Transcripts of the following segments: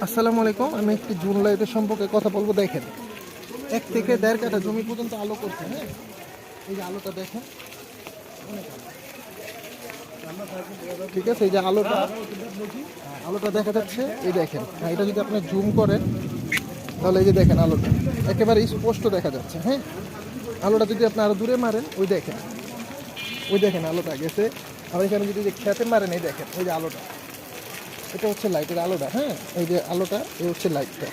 আসসালামু আলাইকুম। আমি একটি জুন লাইটের সম্পর্কে কথা বলবো। দেখেন, 1 থেকে 1.5 কাঠা জমি পর্যন্ত আলো করছে। হ্যাঁ, এই যে আলোটা দেখেন, অনেক আলো। ঠিক আছে, এই যে আলোটা দেখা যাচ্ছে, এই দেখেন। এটা যদি আপনি জুম করেন তাহলে এই যে দেখেন আলোটা একেবারে স্পষ্ট দেখা যাচ্ছে। হ্যাঁ, আলোটা যদি আপনি আরো দূরে মারেন, ওই দেখেন আলোটা গেছে। আর এখানে যদি যে খেতে মারেন, এই দেখেন ওই যে আলোটা, এটা হচ্ছে লাইটের আলোটা। হ্যাঁ, এই যে আলোটা, এই হচ্ছে লাইটটা।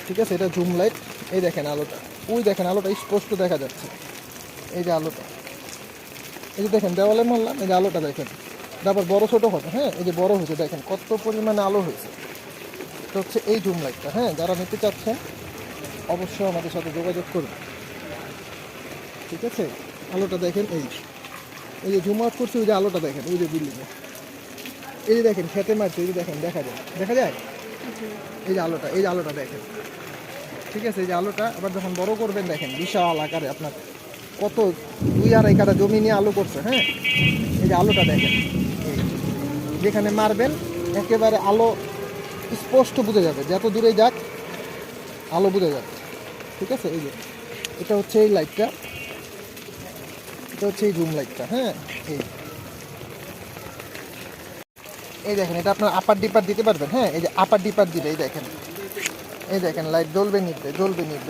ঠিক আছে, এটা জুম লাইট। এই দেখেন আলোটা, ওই দেখেন আলোটা স্পষ্ট দেখা যাচ্ছে। এই যে আলোটা, এই যে দেখেন দেওয়ালে মারলাম, এই যে আলোটা দেখেন। তারপর বড় ছোট হবে। হ্যাঁ, এই যে বড় হয়েছে, দেখেন কত পরিমাণে আলো হয়েছে। এটা হচ্ছে এই জুম লাইটটা। হ্যাঁ, যারা নিতে চাচ্ছেন অবশ্যই আমাদের সাথে যোগাযোগ করবেন। ঠিক আছে, আলোটা দেখেন। এই যে জুম আউট করছে, ওই যে আলোটা দেখেন, ওই যে বিল্ডিংয়ে। এই যে দেখেন খেতে মারছে, এই যে দেখেন দেখা যায় এই যে আলোটা দেখেন। ঠিক আছে, এই যে আলোটা আবার যখন বড় করবেন, দেখেন বিশাল আকারে আপনার কত 2-2.5 কাঠা জমি নিয়ে আলো করছে। হ্যাঁ, এই যে আলোটা দেখেন, যেখানে মারবেন একেবারে আলো স্পষ্ট বোঝা যাবে, যত দূরে যাক আলো বোঝা যাবে। ঠিক আছে, এই যে এটা হচ্ছে এই লাইটটা, এটা হচ্ছে এই জুম লাইটটা। হ্যাঁ, এই দেখেন, এটা আপনার আপার ডিপার দিতে পারবেন। হ্যাঁ, এই যে আপার ডিপার দিবে, এই দেখেন লাইট জ্বলবে নিবে,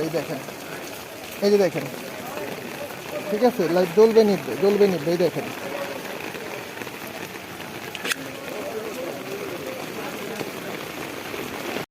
এই দেখেন, এই যে দেখেন। ঠিক আছে, লাইট জ্বলবে নিবে, এই দেখেন।